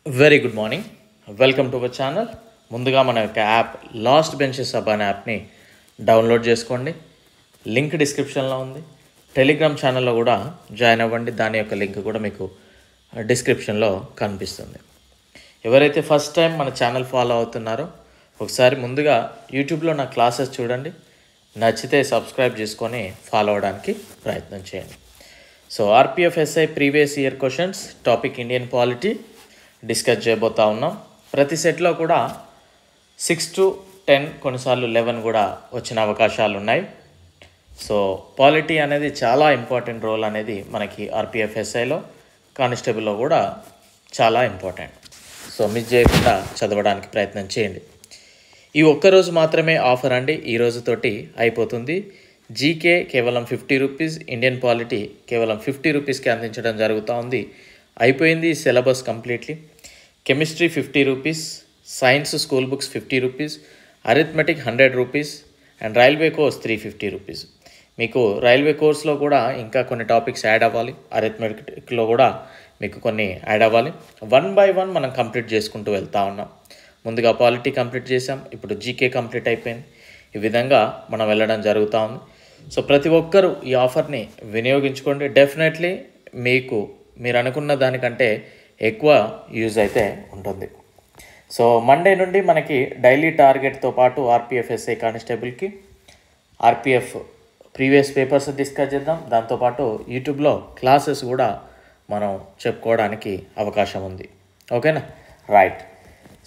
Very good morning. Welcome to our channel. ముందుగా మన యొక్క యాప్ లాస్ట్ బెంచెస్ హబ్ అనే యాప్ని డౌన్లోడ్ చేసుకోండి. లింక్ డిస్క్రిప్షన్లో ఉంది. టెలిగ్రామ్ ఛానల్లో కూడా జాయిన్ అవ్వండి. దాని యొక్క లింక్ కూడా మీకు డిస్క్రిప్షన్లో కనిపిస్తుంది. ఎవరైతే ఫస్ట్ టైం మన ఛానల్ ఫాలో అవుతున్నారో ఒకసారి ముందుగా యూట్యూబ్లో నా క్లాసెస్ చూడండి. నచ్చితే సబ్స్క్రైబ్ చేసుకొని ఫాలో అవడానికి ప్రయత్నం చేయండి. So RPF SI previous year questions topic Indian polity discuss చేయబోతా ఉన్నాం. ప్రతి సెట్లో కూడా 6 to 10 కొన్నిసార్లు 11 కూడా వచ్చిన అవకాశాలు ఉన్నాయి. సో పాలిటీ అనేది చాలా ఇంపార్టెంట్ రోల్ అనేది మనకి ఆర్పిఎఫ్ ఎస్ఐలో కానిస్టేబుల్లో కూడా చాలా ఇంపార్టెంట్. సో మిస్ చేయకుండా చదవడానికి ప్రయత్నం చేయండి. ఈ ఒక్కరోజు మాత్రమే ఆఫర్ అండి. ఈ రోజుతోటి అయిపోతుంది. జీకే కేవలం 50 రూపీస్, ఇండియన్ పాలిటీ కేవలం 50 రూపీస్కి అందించడం జరుగుతూ ఉంది. అయిపోయింది syllabus completely. Chemistry 50 rupees, science school books 50 rupees, arithmetic 100 rupees and railway course 350 rupees. మీకు రైల్వే కోర్స్లో కూడా ఇంకా కొన్ని టాపిక్స్ యాడ్ అవ్వాలి. అరిథమెటిక్లో కూడా మీకు కొన్ని యాడ్ అవ్వాలి. 1 by 1 మనం కంప్లీట్ చేసుకుంటూ వెళ్తూ ఉన్నాం. ముందుగా పాలిటీ కంప్లీట్ చేసాం, ఇప్పుడు జీకే కంప్లీట్ అయిపోయింది. ఈ విధంగా మనం వెళ్ళడం జరుగుతూ ఉంది. సో ప్రతి ఒక్కరూ ఈ ఆఫర్ని వినియోగించుకోండి. డెఫినెట్లీ మీరు అనుకున్న దానికంటే ఎక్కువ యూజ్ అయితే ఉంటుంది. సో మండే నుండి మనకి డైలీ టార్గెట్తో పాటు ఆర్పిఎఫ్ ఎస్ఐ కానిస్టేబుల్కి ఆర్పిఎఫ్ ప్రీవియస్ పేపర్స్ డిస్కస్ చేద్దాం. దాంతోపాటు యూట్యూబ్లో క్లాసెస్ కూడా మనం చెప్పుకోవడానికి అవకాశం ఉంది. ఓకేనా? Right.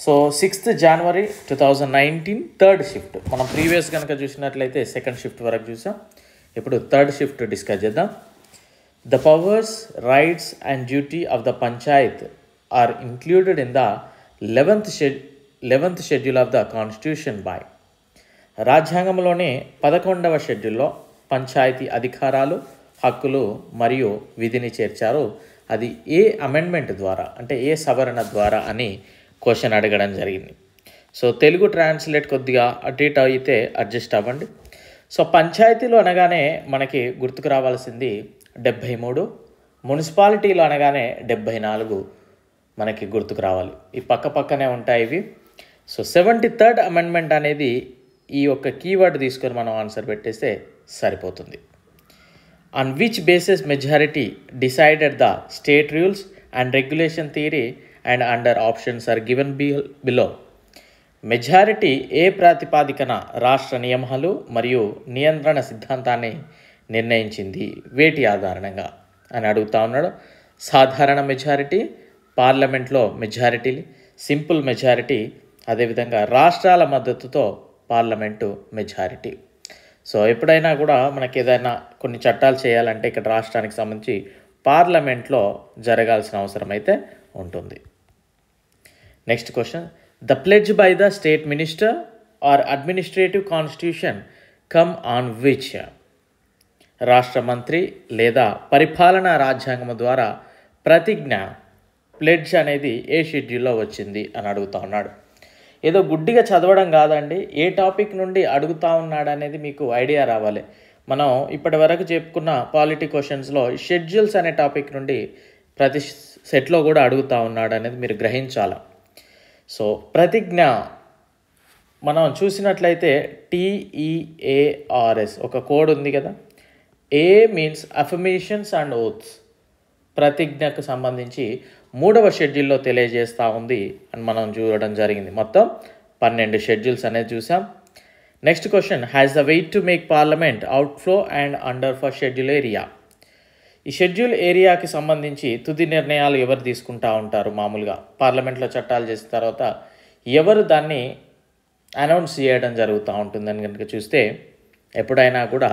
So 6th January 2019 third shift. మనం ప్రీవియస్ కనుక చూసినట్లయితే సెకండ్ షిఫ్ట్ వరకు చూసాం. ఇప్పుడు థర్డ్ షిఫ్ట్ డిస్కస్ చేద్దాం. The powers, rights and duty of the Panchayat are included in the 11th schedule of the Constitution by రాజ్యాంగంలోని 11వ షెడ్యూల్లో పంచాయతీ అధికారాలు, హక్కులు మరియు విధిని చేర్చారు. అది ఏ అమెండ్మెంట్ ద్వారా, అంటే ఏ సవరణ ద్వారా అని క్వశ్చన్ అడగడం జరిగింది. సో తెలుగు ట్రాన్స్లేట్ కొద్దిగా అటు ఇటు అయితే అడ్జస్ట్ అవ్వండి. సో పంచాయతీలు అనగానే మనకి గుర్తుకు రావాల్సింది 73, మున్సిపాలిటీలు అనగానే 74 మనకి గుర్తుకు రావాలి. ఈ పక్కనే ఉంటాయి ఇవి. సో 73rd అమెండ్మెంట్ అనేది ఈ యొక్క కీవర్డ్ తీసుకొని మనం ఆన్సర్ పెట్టేస్తే సరిపోతుంది. On which basis majority decided the state rules and regulation theory and under options are given below. Majority ఏ ప్రాతిపాదికన రాష్ట్ర నియమాలు మరియు నియంత్రణ సిద్ధాంతాన్ని నిర్ణయించింది, వేటి ఆధారంగా అని అడుగుతా ఉన్నాడు. సాధారణ మెజారిటీ, పార్లమెంట్లో మెజారిటీ, సింపుల్ మెజారిటీ, అదేవిధంగా రాష్ట్రాల మద్దతుతో పార్లమెంటు మెజారిటీ. సో ఎప్పుడైనా కూడా మనకి ఏదైనా కొన్ని చట్టాలు చేయాలంటే ఇక్కడ రాష్ట్రానికి సంబంధించి పార్లమెంట్లో జరగాల్సిన అవసరం అయితే ఉంటుంది. Next question. The pledge by the state minister or administrative constitution come on which. రాష్ట్ర మంత్రి లేదా పరిపాలనా రాజ్యాంగం ద్వారా ప్రతిజ్ఞ, ప్లెడ్జ్ అనేది ఏ షెడ్యూల్లో వచ్చింది అని అడుగుతా ఉన్నాడు. ఏదో గుడ్డిగా చదవడం కాదండి, ఏ టాపిక్ నుండి అడుగుతా ఉన్నాడు అనేది మీకు ఐడియా రావాలి. మనం ఇప్పటి వరకు చెప్పుకున్న పాలిటీ క్వశ్చన్స్లో షెడ్యూల్స్ అనే టాపిక్ నుండి ప్రతి సెట్లో కూడా అడుగుతా ఉన్నాడు అనేది మీరు గ్రహించాలి. సో ప్రతిజ్ఞ మనం చూసినట్లయితే TEARS ఒక కోడ్ ఉంది కదా. ఏ మీన్స్ అఫర్మేషన్స్ అండ్ ఓత్స్. ప్రతిజ్ఞకు సంబంధించి 3వ షెడ్యూల్లో తెలియజేస్తూ ఉంది అని మనం చూడడం జరిగింది. మొత్తం 12 షెడ్యూల్స్ అనేది చూసాం. Next question. Has the weight to make parliament outflow and under for schedule area. ఈ షెడ్యూల్ ఏరియాకి సంబంధించి తుది నిర్ణయాలు ఎవరు తీసుకుంటూ ఉంటారు? మామూలుగా పార్లమెంట్లో చట్టాలు చేసిన తర్వాత ఎవరు దాన్ని అనౌన్స్ చేయడం జరుగుతూ ఉంటుందని కనుక చూస్తే ఎప్పుడైనా కూడా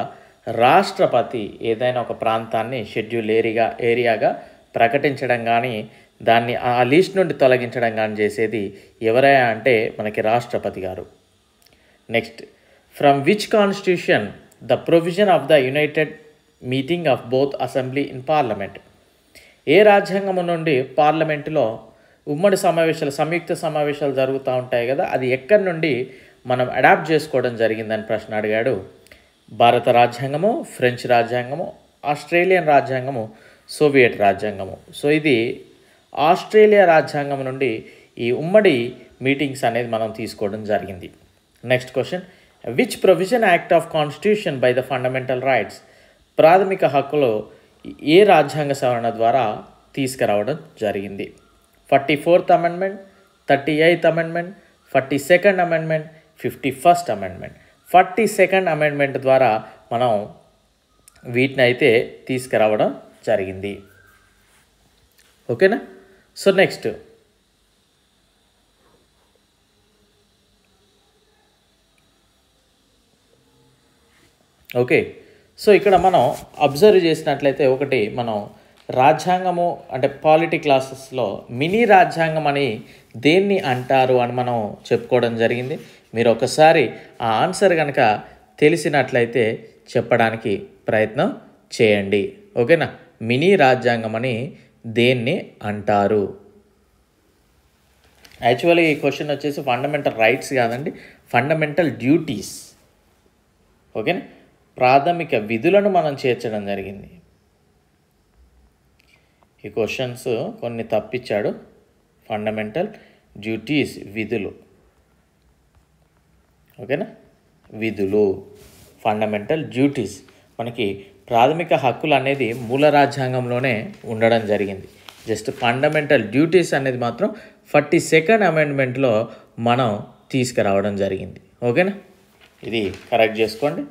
రాష్ట్రపతి ఏదైనా ఒక ప్రాంతాన్ని షెడ్యూల్ ఏరియాగా ప్రకటించడం కానీ దాన్ని ఆ లిస్ట్ నుండి తొలగించడం కానీ చేసేది ఎవరైనా అంటే మనకి రాష్ట్రపతి గారు. Next. From which constitution the provision of the united meeting of both assembly in parliament. ఏ రాజ్యాంగం నుండి పార్లమెంటులో ఉమ్మడి సమావేశాలు, సంయుక్త సమావేశాలు జరుగుతూ ఉంటాయి కదా, అది ఎక్కడి నుండి మనం అడాప్ట్ చేసుకోవడం జరిగిందని ప్రశ్న అడిగాడు. భారత రాజ్యాంగము, ఫ్రెంచ్ రాజ్యాంగము, ఆస్ట్రేలియన్ రాజ్యాంగము, సోవియట్ రాజ్యాంగము. సో ఇది ఆస్ట్రేలియా రాజ్యాంగం నుండి ఈ ఉమ్మడి మీటింగ్స్ అనేది మనం తీసుకోవడం జరిగింది. Next question, which provision act of constitution by the fundamental rights, ప్రాథమిక హక్కులు ఏ రాజ్యాంగ సవరణ ద్వారా తీసుకురావడం జరిగింది? 44th amendment, 38th amendment, 42nd amendment, 51st amendment. 42nd amendment ద్వారా మనం వీటిని అయితే తీసుకురావడం జరిగింది. ఓకేనా? సో నెక్స్ట్ ఓకే, సో ఇక్కడ మనం అబ్జర్వ్ చేసినట్లయితే ఒకటి మనం రాజ్యాంగము అంటే పాలిటీ క్లాసెస్లో మినీ రాజ్యాంగం అని దేన్ని అంటారు అని మనం చెప్పుకోవడం జరిగింది. మీరు ఒకసారి ఆ ఆన్సర్ కనుక తెలిసినట్లయితే చెప్పడానికి ప్రయత్నం చేయండి. ఓకేనా? మినీ రాజ్యాంగం అని దేన్ని అంటారు? యాక్చువల్లీ ఈ క్వశ్చన్ వచ్చేసి ఫండమెంటల్ రైట్స్ కాదండి, ఫండమెంటల్ డ్యూటీస్. ఓకేనా? ప్రాథమిక విధులను మనం చేర్చడం జరిగింది. ఈ క్వశ్చన్స్ కొన్ని తప్పించాడు. ఫండమెంటల్ డ్యూటీస్ విధులు. ఓకేనా? విధులు, ఫండమెంటల్ డ్యూటీస్. మనకి ప్రాథమిక హక్కులు అనేది మూల రాజ్యాంగంలోనే ఉండడం జరిగింది. జస్ట్ ఫండమెంటల్ డ్యూటీస్ అనేది మాత్రం 42nd అమెండ్మెంట్లో మనం తీసుకురావడం జరిగింది. ఓకేనా? ఇది కరెక్ట్ చేసుకోండి.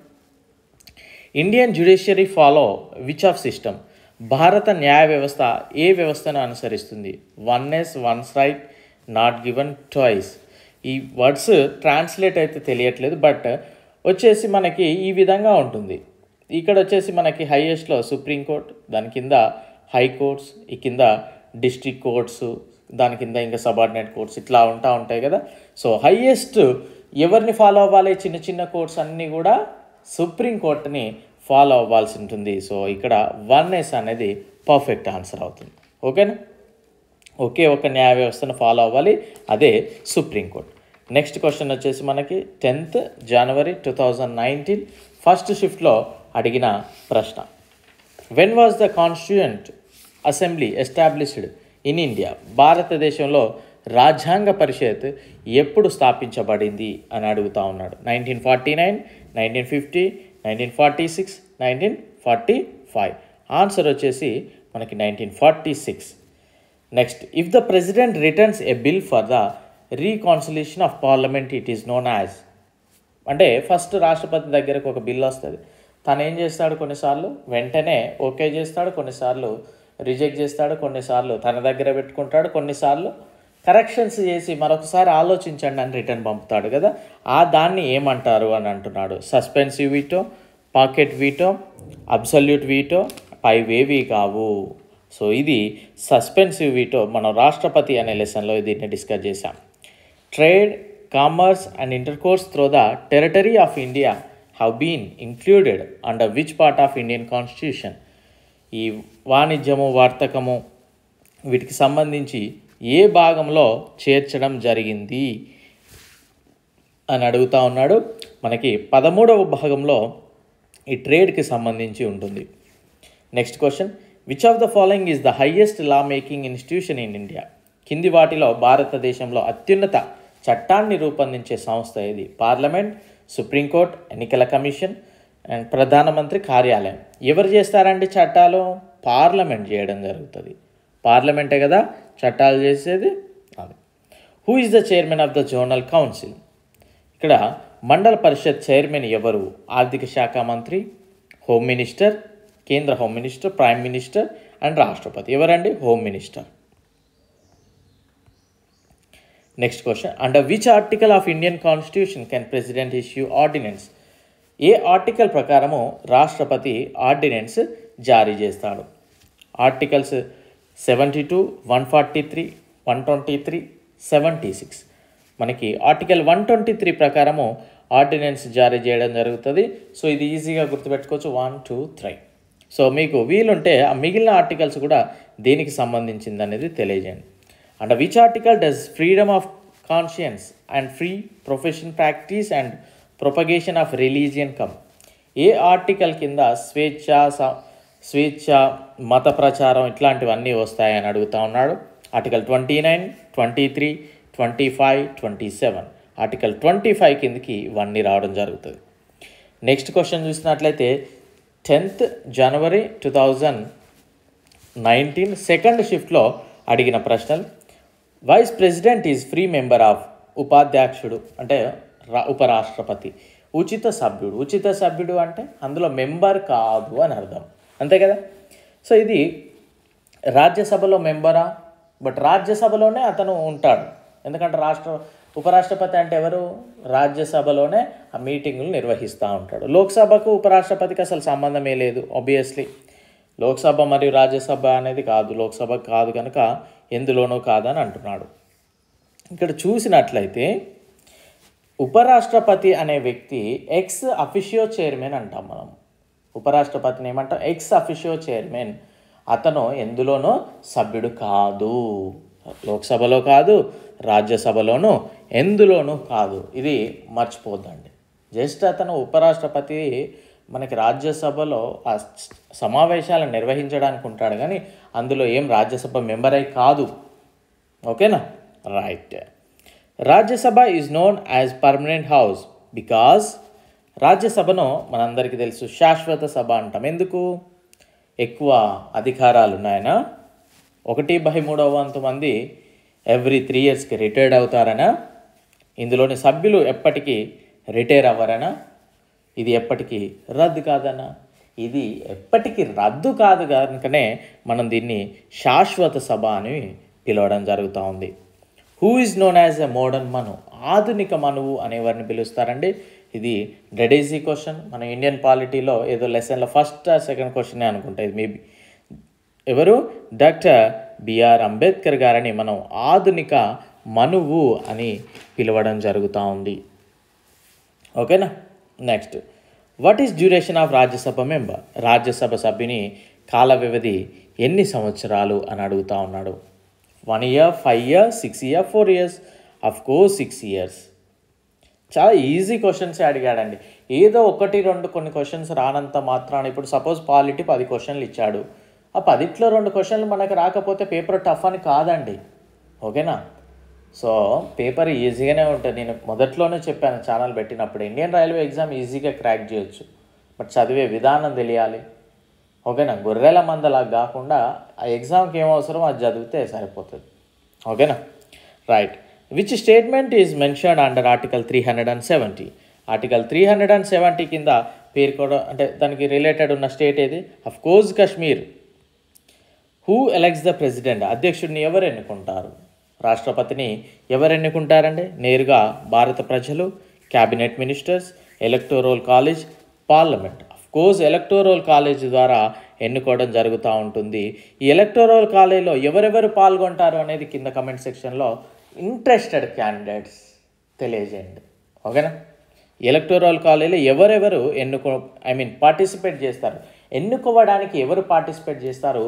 Indian judiciary follow which of system, భారత న్యాయ వ్యవస్థ ఏ వ్యవస్థను అనుసరిస్తుంది? Oneness, once right, not given, twice. ఈ వర్డ్స్ ట్రాన్స్లేట్ అయితే తెలియట్లేదు, బట్ వచ్చేసి మనకి ఈ విధంగా ఉంటుంది. ఇక్కడ వచ్చేసి మనకి హైయెస్ట్లో సుప్రీంకోర్టు, దాని కింద హైకోర్ట్స్, ఈ కింద డిస్ట్రిక్ట్ కోర్ట్స్, దాని కింద ఇంకా సబార్డినేట్ కోర్ట్స్, ఇట్లా ఉంటాయి కదా. సో హైయెస్ట్ ఎవరిని ఫాలో అవ్వాలి? చిన్న చిన్న కోర్ట్స్ అన్నీ కూడా సుప్రీంకోర్టుని ఫాలో అవ్వాల్సి ఉంటుంది. సో ఇక్కడ వన్నెస్ అనేది పర్ఫెక్ట్ ఆన్సర్ అవుతుంది. ఓకేనా? ఒకే ఒక న్యాయ వ్యవస్థను ఫాలో అవ్వాలి, అదే సుప్రీంకోర్టు. నెక్స్ట్ క్వశ్చన్ వచ్చేసి మనకి 10th January 2019 ఫస్ట్ షిఫ్ట్లో అడిగిన ప్రశ్న. When was the constituent assembly established in India, భారతదేశంలో రాజ్యాంగ పరిషత్ ఎప్పుడు స్థాపించబడింది అని అడుగుతూ ఉన్నాడు. 1949, 1950, 1946, 1945. ఆన్సర్ వచ్చేసి మనకి 1946. Next, if the president returns A bill for the reconciliation of parliament it is known as, అంటే ఫస్ట్ రాష్ట్రపతి దగ్గరకు ఒక బిల్ వస్తుంది, తను ఏం చేస్తాడు? కొన్నిసార్లు వెంటనే ఓకే చేస్తాడు, కొన్నిసార్లు రిజెక్ట్ చేస్తాడు, కొన్నిసార్లు తన దగ్గర పెట్టుకుంటాడు, కొన్నిసార్లు కరెక్షన్స్ చేసి మరొకసారి ఆలోచించండి అని రిటర్న్ పంపుతాడు కదా. దాన్ని ఏమంటారు అని అంటున్నాడు. Suspensive veto, pocket veto, absolute veto, పైవేవి కావు. సో ఇది సస్పెన్సివ్ వీటో. మనం రాష్ట్రపతి అనే లెసన్లో దీన్ని డిస్కస్ చేశాం. Trade, commerce and intercourse through the territory of India have been included under which part of Indian constitution? ఈ వాణిజ్యము, వర్తకము వీటికి సంబంధించి ఏ భాగంలో చేర్చడం జరిగింది అని అడుగుతూ ఉన్నాడు. మనకి 13వ భాగంలో ఈ ట్రేడ్కి సంబంధించి ఉంటుంది. Next question, which of the following is the highest law making institution in India? కింది వాటిలో భారతదేశంలో అత్యున్నత చట్టాన్ని రూపొందించే సంస్థ ఏది? పార్లమెంట్, సుప్రీంకోర్టు, ఎన్నికల కమిషన్ అండ్ ప్రధానమంత్రి కార్యాలయం. ఎవరు చేస్తారండి చట్టాలు? పార్లమెంట్ చేయడం జరుగుతుంది. పార్లమెంటే కదా చట్టాలు చేసేది. అది. Who is the chairman of the zonal council? ఇక్కడ మండల పరిషత్ చైర్మన్ ఎవరు? ఆర్థిక శాఖ మంత్రి, హోమ్ మినిస్టర్, కేంద్ర home minister, prime minister and రాష్ట్రపతి. ఎవరండి? Home minister. Next question, under which article of Indian constitution can president issue ordinance? ఏ ఆర్టికల్ ప్రకారము రాష్ట్రపతి ఆర్డినెన్స్ జారీ చేస్తాడు? ఆర్టికల్స్ 72, 143, 123, 76. మనకి ఆర్టికల్ 123 ప్రకారము ఆర్డినెన్స్ జారీ చేయడం జరుగుతుంది. సో ఇది ఈజీగా గుర్తుపెట్టుకోవచ్చు, 1, 2, 3. సో మీకు వీలుంటే ఆ మిగిలిన ఆర్టికల్స్ కూడా దేనికి సంబంధించింది అనేది తెలియజేయండి. And which article does freedom of conscience and free profession practice and propagation of religion come? A article కింద స్వేచ్ఛ, మత ప్రచారం ఇట్లాంటివన్నీ వస్తాయని అడుగుతూ ఉన్నాడు. ఆర్టికల్ 29, 23, 25, 27. ఆర్టికల్ 25 కిందకి ఇవన్నీ రావడం జరుగుతుంది. నెక్స్ట్ క్వశ్చన్ చూసినట్లయితే 10th January 2019 సెకండ్ షిఫ్ట్లో అడిగిన ప్రశ్నలు. Vice president is free member of, ఉపాధ్యక్షుడు అంటే ఉపరాష్ట్రపతి, ఉచిత సభ్యుడు అంటే అందులో మెంబర్ కాదు అని అర్థం, అంతే కదా. సో ఇది రాజ్యసభలో మెంబరా, బట్ రాజ్యసభలోనే అతను ఉంటాడు, ఎందుకంటే ఉపరాష్ట్రపతి అంటే ఎవరు, రాజ్యసభలోనే ఆ మీటింగులు నిర్వహిస్తూ ఉంటాడు. లోక్సభకు ఉపరాష్ట్రపతికి అసలు సంబంధమే లేదు, ఆబ్వియస్లీ లోక్సభ మరియు రాజ్యసభ అనేది కాదు, లోక్సభకు కాదు కనుక ఎందులోనూ కాదని అంటున్నాడు. ఇక్కడ చూసినట్లయితే ఉపరాష్ట్రపతి అనే వ్యక్తి ఎక్స్ అఫిషియో చైర్మన్ అంటాం మనం. ఉపరాష్ట్రపతిని ఏమంటాం, ఎక్స్ అఫిషియో చైర్మన్. అతను ఎందులోనూ సభ్యుడు కాదు, లోక్సభలో కాదు, రాజ్యసభలోనూ ఎందులోనూ కాదు. ఇది మర్చిపోద్దండి. జస్ట్ అతను ఉపరాష్ట్రపతి మనకి రాజ్యసభలో ఆ సమావేశాలను నిర్వహించడానికి ఉంటాడు, కానీ అందులో ఏం రాజ్యసభ మెంబర్ అయి కాదు. ఓకేనా, right. Rajya Sabha is known as permanent house because రాజ్యసభను మనందరికీ తెలుసు శాశ్వత సభ అంటాం. ఎందుకు, ఎక్కువ అధికారాలు ఉన్నాయనా, 1/3 మంది ఎవ్రీ 3 yearsకి రిటైర్డ్ అవుతారనా, ఇందులోని సభ్యులు ఎప్పటికీ రిటైర్ అవ్వరనా, ఇది ఎప్పటికీ రద్దు కాదనా. ఇది ఎప్పటికీ రద్దు కాదు కనుకనే మనం దీన్ని శాశ్వత సభ అని పిలవడం జరుగుతూ ఉంది. Who is known as a modern Manu, ఆధునిక మనువు అనేవారిని పిలుస్తారండి. ఇది డెడ్ ఈజీ క్వశ్చన్, మన ఇండియన్ పాలిటీలో ఏదో లెసన్లో ఫస్ట్ సెకండ్ క్వశ్చనే అనుకుంటా ఇది మేబీ. ఎవరు, డాక్టర్ బిఆర్ అంబేద్కర్ గారని మనం ఆధునిక మనువు అని పిలవడం జరుగుతూ ఉంది. ఓకేనా, next what is duration of Rajya Sabha member, Rajya Sabha సభ్యుని కాల వ్యవధి ఎన్ని సంవత్సరాలు అని అడుగుతూ ఉన్నాడు. 1 year, 5 years, 6 years, 4 years, of course 6 years. చాలా ఈజీ క్వశ్చన్సే అడిగాడండి. ఏదో 1-2 కొన్ని క్వశ్చన్స్ రానంత మాత్రాన, ఇప్పుడు సపోజ్ పాలిటీ 10 క్వశ్చన్లు ఇచ్చాడు, ఆ 10లో 2 క్వశ్చన్లు మనకు రాకపోతే పేపర్ టఫ్ అని కాదండి. ఓకేనా, సో పేపర్ ఈజీగానే ఉంటుంది. నేను మొదట్లోనే చెప్పాను ఛానల్ పెట్టినప్పుడు, ఇండియన్ రైల్వే ఎగ్జామ్ ఈజీగా క్రాక్ చేయొచ్చు, బట్ చదివే విధానం తెలియాలి. ఓకేనా, గొర్రెల మందలా కాకుండా ఆ ఎగ్జామ్కి ఏం అవసరం అది చదివితే సరిపోతుంది. ఓకేనా, right. Which statement is mentioned under article 370, article 370 కింద పేర్కోవడం అంటే దానికి రిలేటెడ్ ఉన్న స్టేట్ ఏది, of course Kashmir. Who elects the president, అధ్యక్షుడిని ఎవరు ఎన్నుకుంటారు, రాష్ట్రపతిని ఎవరు ఎన్నుకుంటారండి, నేరుగా భారత ప్రజలు, cabinet ministers, electoral college, parliament. Of course electoral college ద్వారా ఎన్నుకోవడం జరుగుతూ ఉంటుంది. ఈ ఎలక్టోరల్ కాలేజ్లో ఎవరెవరు పాల్గొంటారు అనేది కింద కమెంట్ సెక్షన్లో ఇంట్రెస్టెడ్ క్యాండిడేట్స్ తెలియజేయండి. ఓకేనా, ఎలక్టోరల్ కాలేజీలో ఎవరెవరు పార్టిసిపేట్ చేస్తారు, ఎన్నుకోవడానికి ఎవరు పార్టిసిపేట్ చేస్తారు,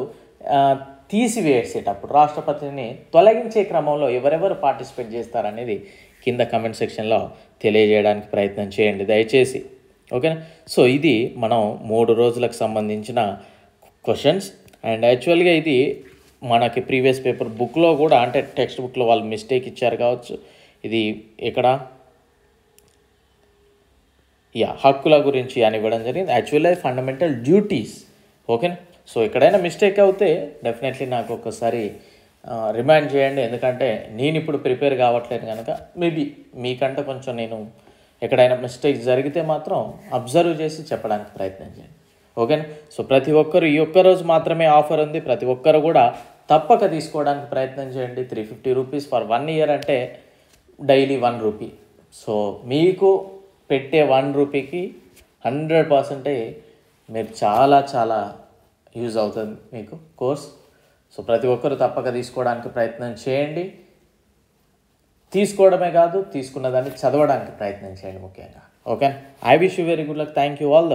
తీసివేసేటప్పుడు రాష్ట్రపతిని తొలగించే క్రమంలో ఎవరెవరు పార్టిసిపేట్ చేస్తారనేది కింద కమెంట్ సెక్షన్లో తెలియజేయడానికి ప్రయత్నం చేయండి దయచేసి. ఓకేనా, సో ఇది మనం 3 రోజులకు సంబంధించిన క్వశ్చన్స్. అండ్ యాక్చువల్గా ఇది మనకి ప్రీవియస్ పేపర్ బుక్లో కూడా, అంటే టెక్స్ట్ బుక్లో వాళ్ళు మిస్టేక్ ఇచ్చారు కావచ్చు. ఇది ఇక్కడ హక్కుల గురించి అని ఇవ్వడం జరిగింది, యాక్చువల్గా ఫండమెంటల్ డ్యూటీస్. ఓకేనా, సో ఎక్కడైనా మిస్టేక్ అవుతే డెఫినెట్లీ నాకు ఒకసారి రిమైండ్ చేయండి, ఎందుకంటే నేను ఇప్పుడు ప్రిపేర్ కావట్లేదు కనుక మేబీ మీకంటే కొంచెం నేను ఎక్కడైనా మిస్టేక్ జరిగితే మాత్రం అబ్జర్వ్ చేసి చెప్పడానికి ప్రయత్నం చేయండి. ఓకేనా, సో ప్రతి ఒక్కరు ఈ ఒక్కరోజు మాత్రమే ఆఫర్ ఉంది, ప్రతి ఒక్కరు కూడా తప్పక తీసుకోవడానికి ప్రయత్నం చేయండి. 350 రూపీస్ ఫర్ 1 year అంటే డైలీ 1 రూపీ. సో మీకు పెట్టే 1 రూపీకి 100% మీరు చాలా చాలా యూజ్ అవుతుంది మీకు కోర్స్. సో ప్రతి ఒక్కరు తప్పక తీసుకోవడానికి ప్రయత్నం చేయండి. తీసుకోవడమే కాదు, తీసుకున్న దాన్ని చదవడానికి ప్రయత్నం చేయండి ముఖ్యంగా. Okay, I wish you very good luck. Thank you all.